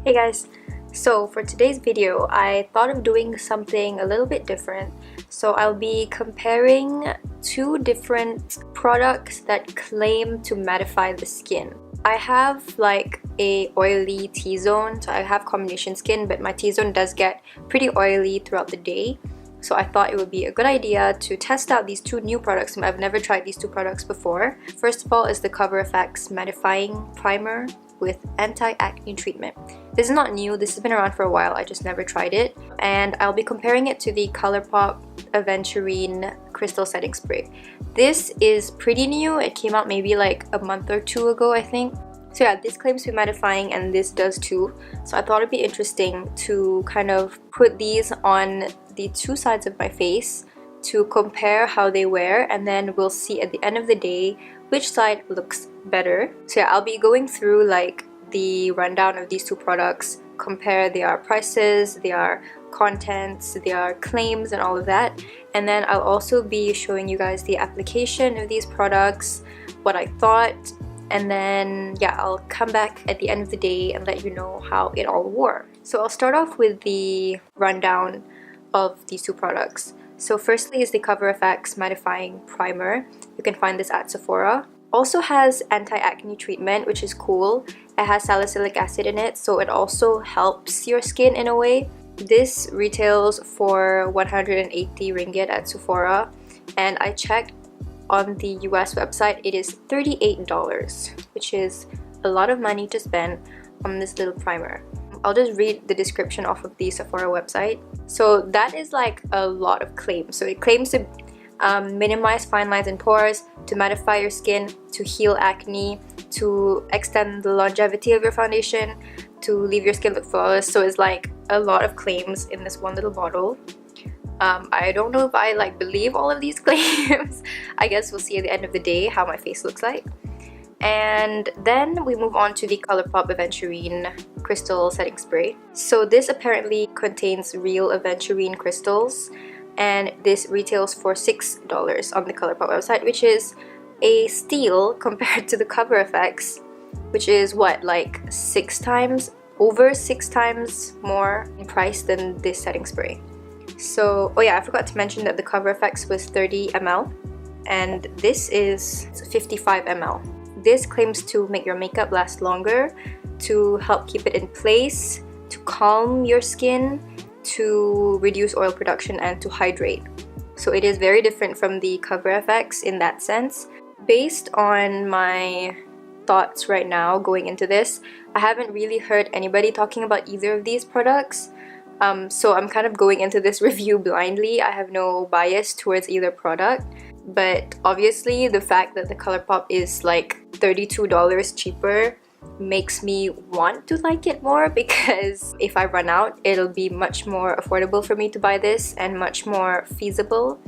Hey guys, so for today's video I thought of doing something a little bit different. So I'll be comparing two different products that claim to mattify the skin. I have like a oily T-zone, so I have combination skin, but my T-zone does get pretty oily throughout the day. So I thought it would be a good idea to test out these two new products. I've never tried these two products before. First of all is the FX Mattifying Primer with Anti-Acne treatment. This is not new, this has been around for a while, I just never tried it. And I'll be comparing it to the Colourpop Aventurine Setting Spray. This is pretty new, it came out maybe like a month or two ago I think. So yeah, this claims to be mattifying and this does too. So I thought it'd be interesting to kind of put these on the two sides of my face to compare how they wear, and then we'll see at the end of the day which side looks better. So yeah, I'll be going through like the rundown of these two products, compare their prices, their contents, their claims and all of that. And then I'll also be showing you guys the application of these products, what I thought, and then yeah, I'll come back at the end of the day and let you know how it all wore. So I'll start off with the rundown of these two products. So firstly is the FX Mattifying Primer. You can find this at Sephora. Also has anti-acne treatment, which is cool. It has salicylic acid in it, so it also helps your skin in a way. This retails for 180 ringgit at Sephora, and I checked on the US website, it is $38, which is a lot of money to spend on this little primer. I'll just read the description off of the Sephora website. So that is like a lot of claims. So it claims to minimize fine lines and pores, to mattify your skin, to heal acne, to extend the longevity of your foundation, to leave your skin look flawless. So it's like a lot of claims in this one little bottle. I don't know if I like believe all of these claims. I guess we'll see at the end of the day how my face looks like. And then we move on to the Colourpop Aventurine Crystal Setting Spray. So this apparently contains real aventurine crystals, and this retails for $6 on the Colourpop website, which is a steal compared to the FX, which is what, like over six times more in price than this setting spray. So, oh yeah, I forgot to mention that the FX was 30 ml and this is 55 ml. This claims to make your makeup last longer, to help keep it in place, to calm your skin, to reduce oil production, and to hydrate. So it is very different from the FX in that sense. Based on my thoughts right now going into this, I haven't really heard anybody talking about either of these products. So I'm kind of going into this review blindly. I have no bias towards either product. But obviously the fact that the Colourpop is like $32 cheaper makes me want to like it more, because if I run out, it'll be much more affordable for me to buy this and much more feasible.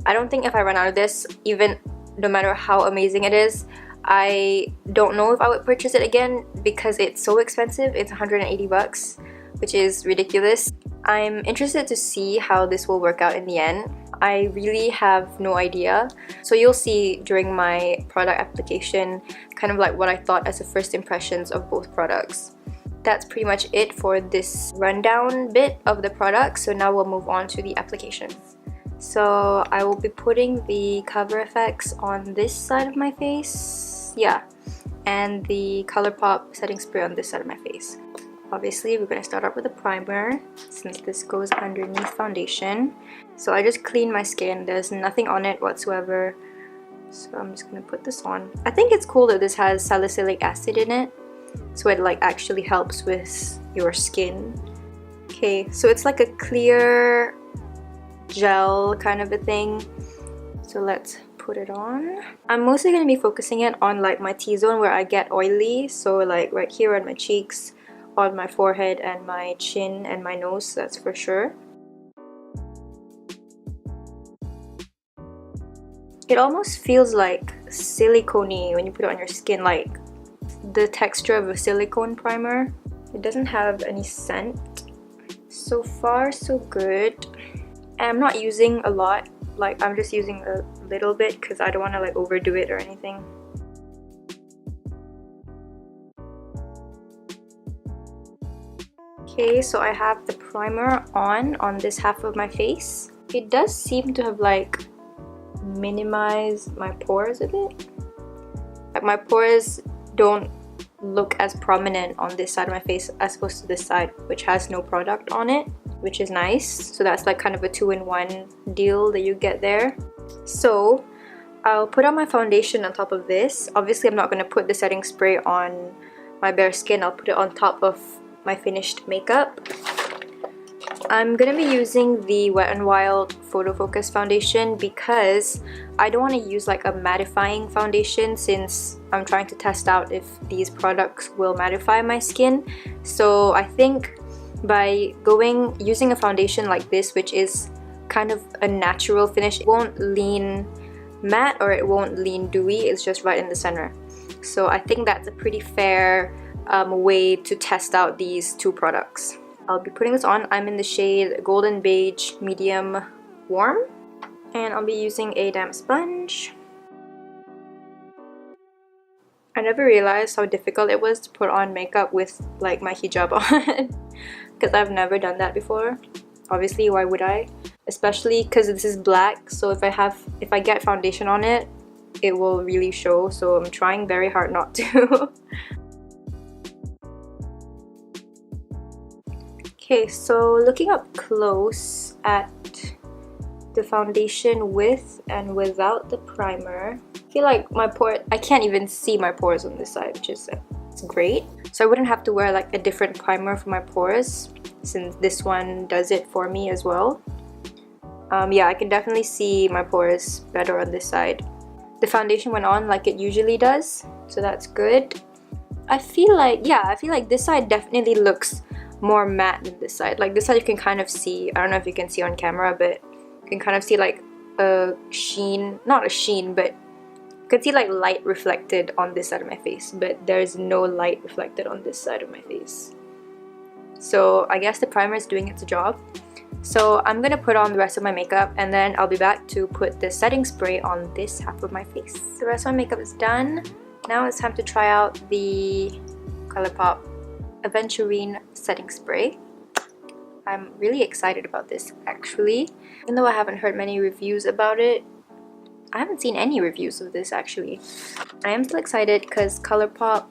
I don't think if I run out of this, even no matter how amazing it is, I don't know if I would purchase it again because it's so expensive. It's 180 bucks, which is ridiculous. I'm interested to see how this will work out in the end. I really have no idea. So you'll see during my product application kind of like what I thought as the first impressions of both products. That's pretty much it for this rundown bit of the product. So now we'll move on to the application. So I will be putting the FX on this side of my face, yeah, and the Colourpop setting spray on this side of my face. Obviously, we're going to start off with a primer since this goes underneath foundation. So I just cleaned my skin. There's nothing on it whatsoever. So I'm just going to put this on. I think it's cool that this has salicylic acid in it. So it like actually helps with your skin. Okay, so it's like a clear gel kind of a thing. So let's put it on. I'm mostly going to be focusing it on like my T-zone where I get oily. So like right here on my cheeks, on my forehead and my chin and my nose, that's for sure. It almost feels like silicone-y when you put it on your skin, like the texture of a silicone primer. It doesn't have any scent. So far so good. And I'm not using a lot, like I'm just using a little bit because I don't want to like overdo it or anything. Okay, so I have the primer on this half of my face. It does seem to have like minimized my pores a bit. Like my pores don't look as prominent on this side of my face as opposed to this side, which has no product on it, which is nice. So that's like kind of a 2-in-1 deal that you get there. So I'll put on my foundation on top of this. Obviously I'm not going to put the setting spray on my bare skin. I'll put it on top of my finished makeup. I'm going to be using the Wet n Wild Photo Focus foundation because I don't want to use like a mattifying foundation since I'm trying to test out if these products will mattify my skin. So I think by using a foundation like this, which is kind of a natural finish, it won't lean matte or it won't lean dewy, it's just right in the center. So I think that's a pretty fair way to test out these two products. I'll be putting this on. I'm in the shade Golden Beige Medium Warm, and I'll be using a damp sponge. I never realized how difficult it was to put on makeup with like my hijab on because I've never done that before. Obviously, why would I? Especially because this is black, so if I get foundation on it, it will really show, so I'm trying very hard not to. Okay, so looking up close at the foundation with and without the primer, I feel like I can't even see my pores on this side, which is it's great. So I wouldn't have to wear like a different primer for my pores since this one does it for me as well. Yeah, I can definitely see my pores better on this side. The foundation went on like it usually does, so that's good. I feel like this side definitely looks more matte than this side. Like this side you can kind of see, I don't know if you can see on camera, but you can kind of see like a sheen, not a sheen, but you can see like light reflected on this side of my face, but there's no light reflected on this side of my face. So I guess the primer is doing its job. So I'm gonna put on the rest of my makeup and then I'll be back to put the setting spray on this half of my face. The rest of my makeup is done. Now it's time to try out the Colourpop Aventurine Setting Spray. I'm really excited about this actually. Even though I haven't heard many reviews about it, I haven't seen any reviews of this actually. I am still excited because Colourpop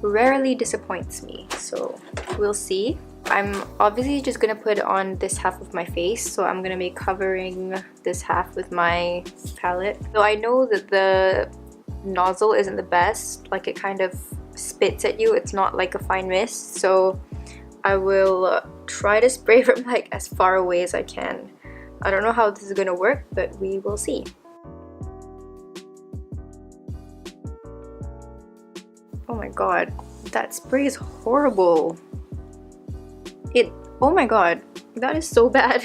rarely disappoints me, so we'll see. I'm obviously just gonna put it on this half of my face, so I'm gonna be covering this half with my palette. So I know that the nozzle isn't the best, like it kind of spits at you, it's not like a fine mist, so I will try to spray from like as far away as I can. I don't know how this is gonna work, but we will see. Oh my god, that spray is horrible. Oh my god, that is so bad.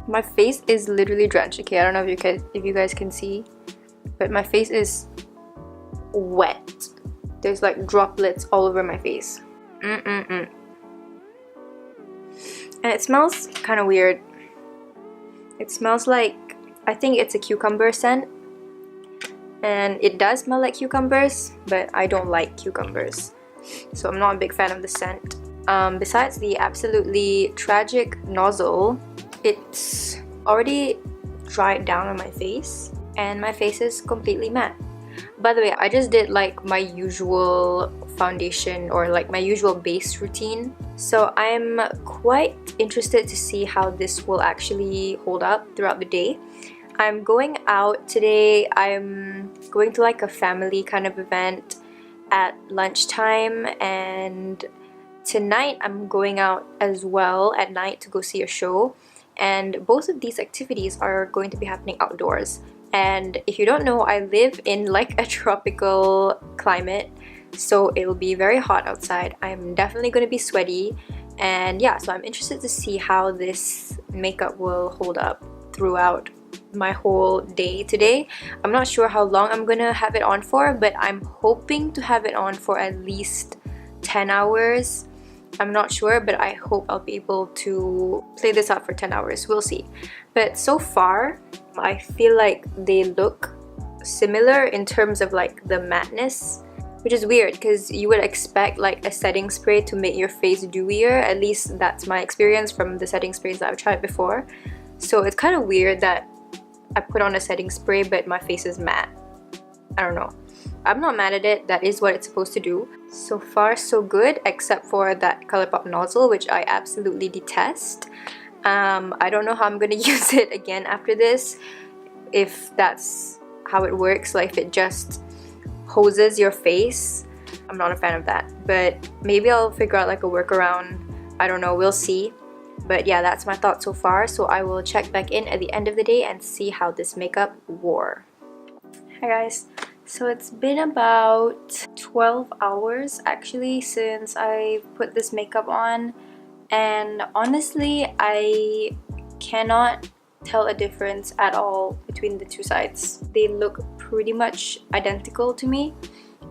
My face is literally drenched. Okay, I don't know if you guys can see, but my face is wet. There's like droplets all over my face. And it smells kind of weird. It smells like, I think it's a cucumber scent. And it does smell like cucumbers, but I don't like cucumbers. So I'm not a big fan of the scent. Besides the absolutely tragic nozzle, it's already dried down on my face. And my face is completely matte. By the way, I just did like my usual foundation or like my usual base routine. So I'm quite interested to see how this will actually hold up throughout the day. I'm going out today. I'm going to like a family kind of event at lunchtime, and tonight I'm going out as well at night to go see a show. And both of these activities are going to be happening outdoors. And if you don't know, I live in like a tropical climate, so it'll be very hot outside. I'm definitely going to be sweaty, and yeah, so I'm interested to see how this makeup will hold up throughout my whole day today. I'm not sure how long I'm gonna have it on for, but I'm hoping to have it on for at least 10 hours. I'm not sure, but I hope I'll be able to play this out for 10 hours. We'll see. But so far, I feel like they look similar in terms of like the matteness. which is weird because you would expect like a setting spray to make your face dewier. At least that's my experience from the setting sprays that I've tried before. So it's kind of weird that I put on a setting spray but my face is matte. I don't know. I'm not mad at it. That is what it's supposed to do. So far so good, except for that Colourpop nozzle, which I absolutely detest. I don't know how I'm gonna use it again after this, if that's how it works, like if it just hoses your face. I'm not a fan of that, but maybe I'll figure out like a workaround. I don't know, we'll see. But yeah, that's my thought so far, so I will check back in at the end of the day and see how this makeup wore. Hi guys, so it's been about 12 hours actually since I put this makeup on, and honestly I cannot tell a difference at all between the two sides. They look pretty much identical to me,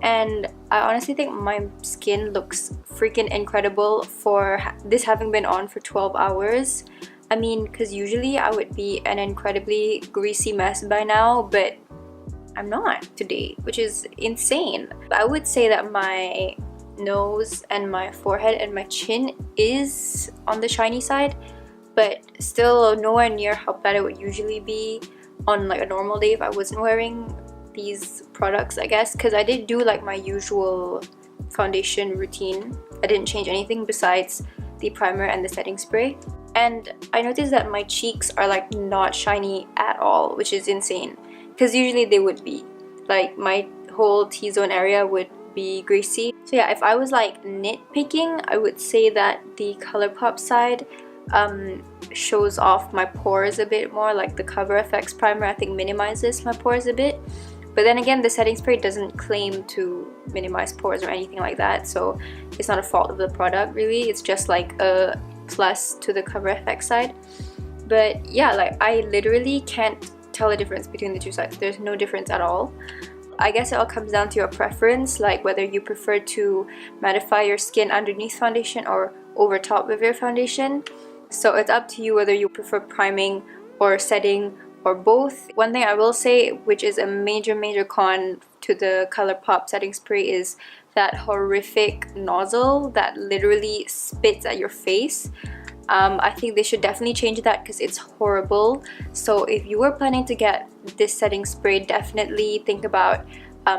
and I honestly think my skin looks freaking incredible for this having been on for 12 hours. I mean, because usually I would be an incredibly greasy mess by now, but I'm not today, which is insane. I would say that my nose and my forehead and my chin is on the shiny side, but still nowhere near how bad it would usually be on like a normal day if I wasn't wearing these products, I guess, because I did do like my usual foundation routine. I didn't change anything besides the primer and the setting spray, and I noticed that my cheeks are like not shiny at all, which is insane, because usually they would be. Like my whole T-zone area would be greasy. So yeah, if I was like nitpicking, I would say that the Colourpop side shows off my pores a bit more. Like the Cover FX primer I think minimizes my pores a bit, but then again the setting spray doesn't claim to minimize pores or anything like that, so it's not a fault of the product really. It's just like a plus to the Cover FX side. But yeah, like I literally can't tell a difference between the two sides. There's no difference at all. I guess it all comes down to your preference, like whether you prefer to mattify your skin underneath foundation or over top of your foundation. So it's up to you whether you prefer priming or setting or both. One thing I will say, which is a major con to the Colourpop setting spray, is that horrific nozzle that literally spits at your face. I think they should definitely change that because it's horrible. So if you were planning to get this setting spray, definitely think about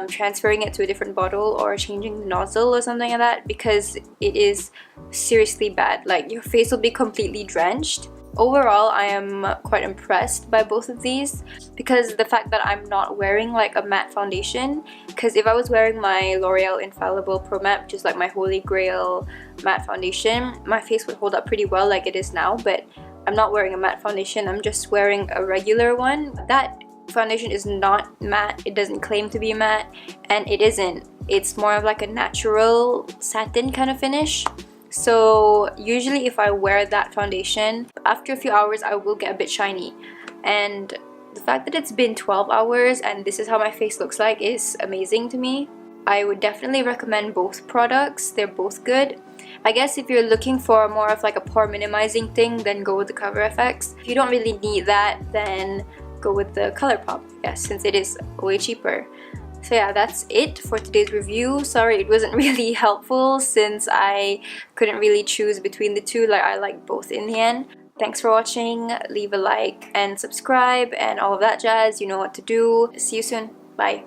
transferring it to a different bottle or changing the nozzle or something like that, because it is seriously bad. Like your face will be completely drenched. Overall, I am quite impressed by both of these, because the fact that I'm not wearing like a matte foundation, because if I was wearing my L'Oreal Infallible Pro Matte, which is like my holy grail matte foundation, my face would hold up pretty well like it is now. But I'm not wearing a matte foundation, I'm just wearing a regular one. That foundation is not matte, it doesn't claim to be matte, and it isn't. It's more of like a natural satin kind of finish. So usually if I wear that foundation, after a few hours I will get a bit shiny. And the fact that it's been 12 hours and this is how my face looks like is amazing to me. I would definitely recommend both products. They're both good. I guess if you're looking for more of like a pore minimizing thing, then go with the Cover FX. If you don't really need that, then go with the Colourpop, yes, since it is way cheaper. So yeah, that's it for today's review. Sorry it wasn't really helpful since I couldn't really choose between the two. Like I like both in the end. Thanks for watching. Leave a like and subscribe and all of that jazz. You know what to do. See you soon. Bye.